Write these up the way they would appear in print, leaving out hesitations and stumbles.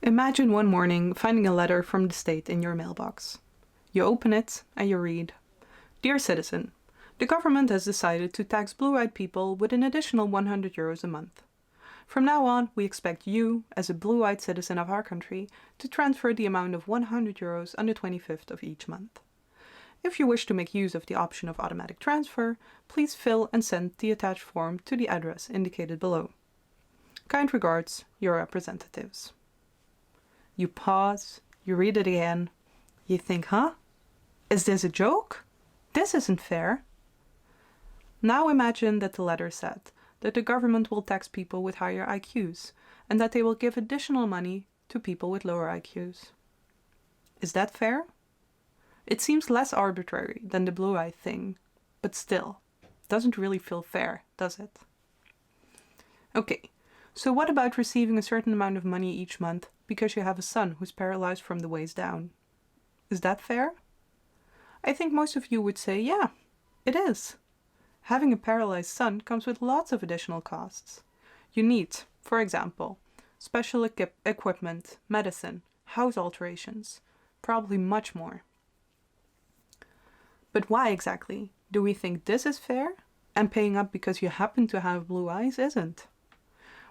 Imagine one morning finding a letter from the state in your mailbox. You open it and you read, "Dear citizen, the government has decided to tax blue-eyed people with an additional €100 a month. From now on, we expect you, as a blue-eyed citizen of our country, to transfer the amount of €100 on the 25th of each month. If you wish to make use of the option of automatic transfer, please fill and send the attached form to the address indicated below. Kind regards, your representatives." You pause, you read it again, you think, huh? Is this a joke? This isn't fair. Now imagine that the letter said that the government will tax people with higher IQs and that they will give additional money to people with lower IQs. Is that fair? It seems less arbitrary than the blue-eye thing, but still, doesn't really feel fair, does it? Okay, so what about receiving a certain amount of money each month because you have a son who's paralyzed from the waist down? Is that fair? I think most of you would say, yeah, it is. Having a paralyzed son comes with lots of additional costs. You need, for example, special equipment, medicine, house alterations, probably much more. But why exactly do we think this is fair and paying up because you happen to have blue eyes isn't?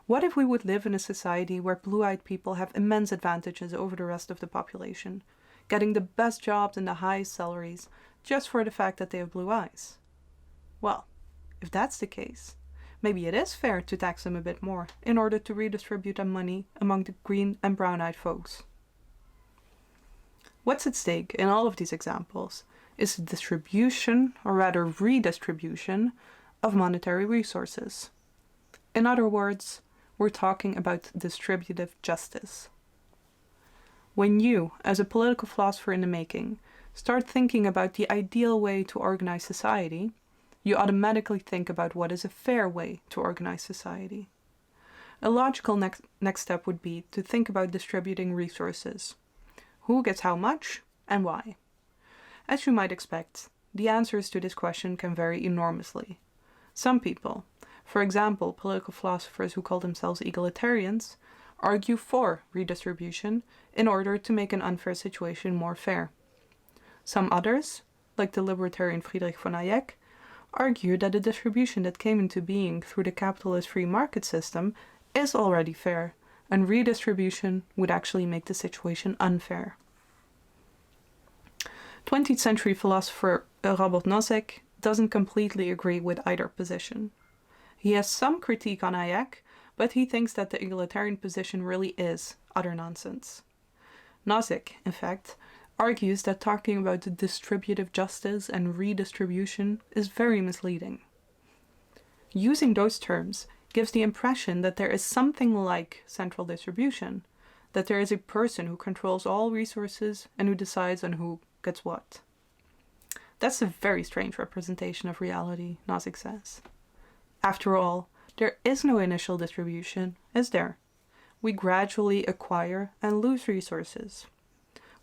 What if we would live in a society where blue-eyed people have immense advantages over the rest of the population, getting the best jobs and the highest salaries just for the fact that they have blue eyes? Well, if that's the case, maybe it is fair to tax them a bit more in order to redistribute the money among the green and brown-eyed folks. What's at stake in all of these examples is the distribution, or rather redistribution, of monetary resources. In other words, we're talking about distributive justice. When you, as a political philosopher in the making, start thinking about the ideal way to organize society, you automatically think about what is a fair way to organize society. A logical next step would be to think about distributing resources. Who gets how much and why? As you might expect, the answers to this question can vary enormously. Some people, for example, political philosophers who call themselves egalitarians, argue for redistribution in order to make an unfair situation more fair. Some others, like the libertarian Friedrich von Hayek, argue that the distribution that came into being through the capitalist free market system is already fair, and redistribution would actually make the situation unfair. 20th century philosopher Robert Nozick doesn't completely agree with either position. He has some critique on Hayek, but he thinks that the egalitarian position really is utter nonsense. Nozick, in fact, argues that talking about the distributive justice and redistribution is very misleading. Using those terms gives the impression that there is something like central distribution, that there is a person who controls all resources and who decides on who gets what. That's a very strange representation of reality, Nozick says. After all, there is no initial distribution, is there? We gradually acquire and lose resources.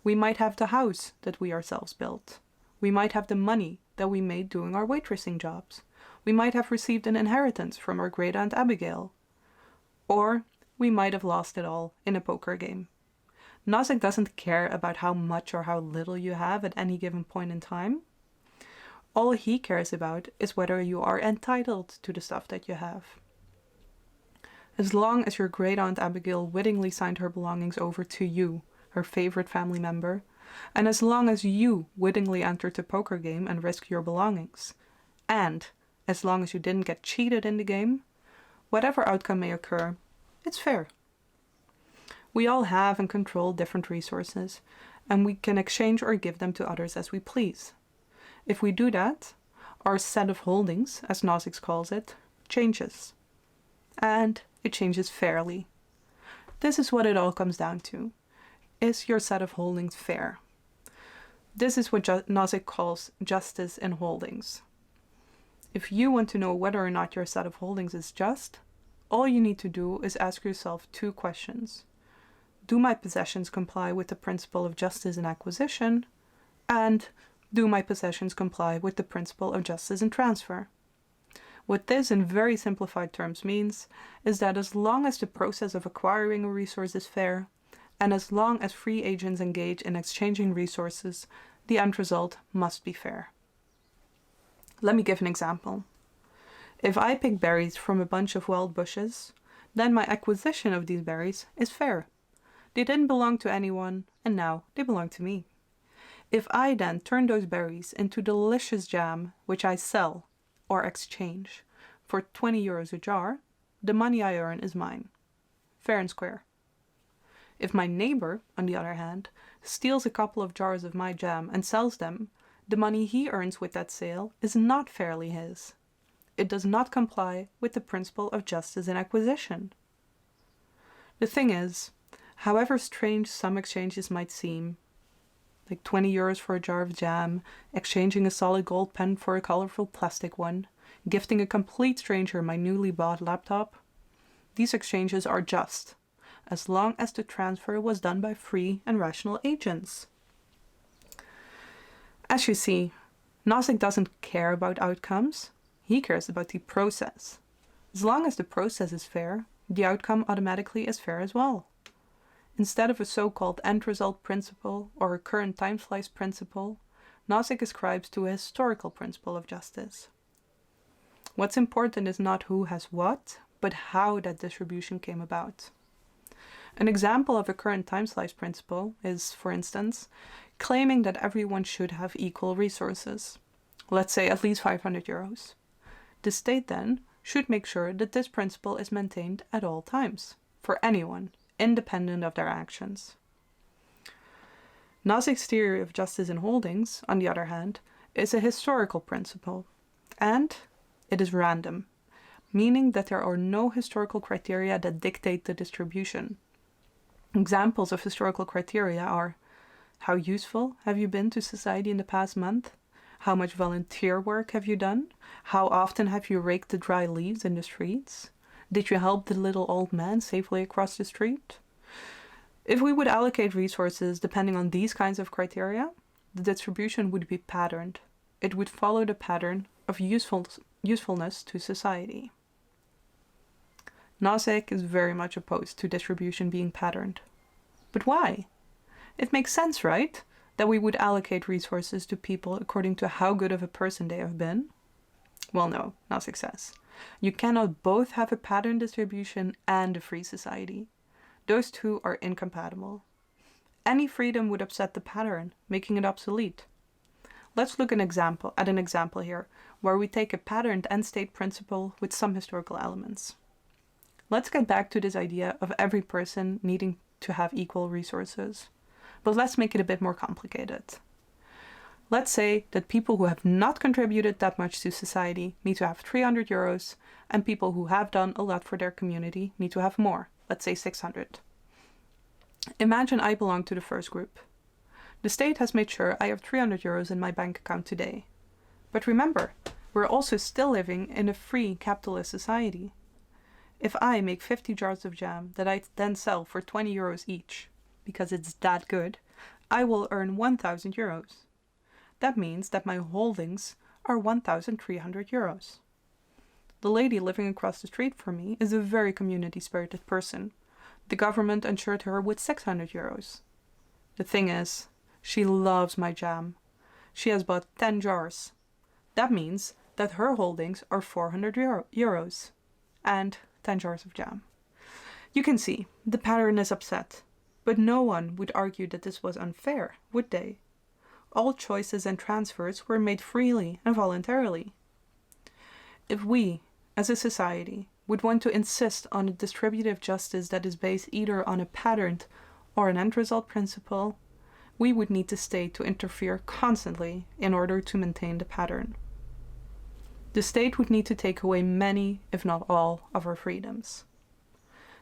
We might have the house that we ourselves built. We might have the money that we made doing our waitressing jobs. We might have received an inheritance from our great-aunt Abigail. Or we might have lost it all in a poker game. Nozick doesn't care about how much or how little you have at any given point in time. All he cares about is whether you are entitled to the stuff that you have. As long as your great-aunt Abigail wittingly signed her belongings over to you, her favorite family member, and as long as you wittingly entered the poker game and risked your belongings, and as long as you didn't get cheated in the game, whatever outcome may occur, it's fair. We all have and control different resources, and we can exchange or give them to others as we please. If we do that, our set of holdings, as Nozick calls it, changes. And it changes fairly. This is what it all comes down to. Is your set of holdings fair? This is what Nozick calls justice in holdings. If you want to know whether or not your set of holdings is just, all you need to do is ask yourself two questions. Do my possessions comply with the principle of justice in acquisition? And do my possessions comply with the principle of justice in transfer? What this in very simplified terms means is that as long as the process of acquiring a resource is fair, and as long as free agents engage in exchanging resources, the end result must be fair. Let me give an example. If I pick berries from a bunch of wild bushes, then my acquisition of these berries is fair. They didn't belong to anyone, and now they belong to me. If I then turn those berries into delicious jam, which I sell or exchange for 20 euros a jar, the money I earn is mine. Fair and square. If my neighbor, on the other hand, steals a couple of jars of my jam and sells them, the money he earns with that sale is not fairly his. It does not comply with the principle of justice in acquisition. The thing is, however strange some exchanges might seem, like 20 euros for a jar of jam, exchanging a solid gold pen for a colorful plastic one, gifting a complete stranger my newly bought laptop, these exchanges are just, as long as the transfer was done by free and rational agents. As you see, Nozick doesn't care about outcomes, he cares about the process. As long as the process is fair, the outcome automatically is fair as well. Instead of a so-called end result principle or a current time slice principle, Nozick ascribes to a historical principle of justice. What's important is not who has what, but how that distribution came about. An example of a current time slice principle is, for instance, claiming that everyone should have equal resources, let's say at least 500 euros. The state then should make sure that this principle is maintained at all times, for anyone, independent of their actions. Nozick's theory of justice in holdings, on the other hand, is a historical principle, and it is random, meaning that there are no historical criteria that dictate the distribution. Examples of historical criteria are: how useful have you been to society in the past month? How much volunteer work have you done? How often have you raked the dry leaves in the streets? Did you help the little old man safely across the street? If we would allocate resources depending on these kinds of criteria, the distribution would be patterned. It would follow the pattern of usefulness to society. Nozick is very much opposed to distribution being patterned. But why? It makes sense, right? That we would allocate resources to people according to how good of a person they have been? Well, no, Nozick says. You cannot both have a pattern distribution and a free society. Those two are incompatible. Any freedom would upset the pattern, making it obsolete. Let's look at an example here, where we take a patterned end state principle with some historical elements. Let's get back to this idea of every person needing to have equal resources. But let's make it a bit more complicated. Let's say that people who have not contributed that much to society need to have 300 euros, and people who have done a lot for their community need to have more, let's say 600. Imagine I belong to the first group. The state has made sure I have 300 euros in my bank account today. But remember, we're also still living in a free capitalist society. If I make 50 jars of jam that I then sell for 20 euros each, because it's that good, I will earn 1,000 euros. That means that my holdings are 1,300 euros. The lady living across the street from me is a very community-spirited person. The government insured her with 600 euros. The thing is, she loves my jam. She has bought 10 jars. That means that her holdings are 400 euros and 10 jars of jam. You can see, the pattern is upset. But no one would argue that this was unfair, would they? All choices and transfers were made freely and voluntarily. If we, as a society, would want to insist on a distributive justice that is based either on a patterned or an end result principle, we would need the state to interfere constantly in order to maintain the pattern. The state would need to take away many, if not all, of our freedoms.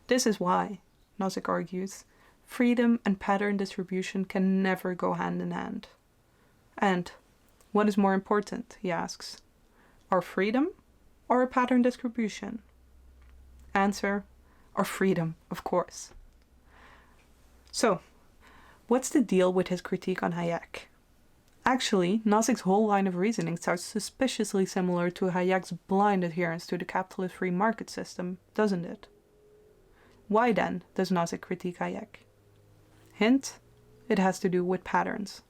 This is why, Nozick argues, freedom and pattern distribution can never go hand in hand. And what is more important, he asks, our freedom or a pattern distribution? Answer, our freedom, of course. So, what's the deal with his critique on Hayek? Actually, Nozick's whole line of reasoning sounds suspiciously similar to Hayek's blind adherence to the capitalist free market system, doesn't it? Why then does Nozick critique Hayek? Hint, it has to do with patterns.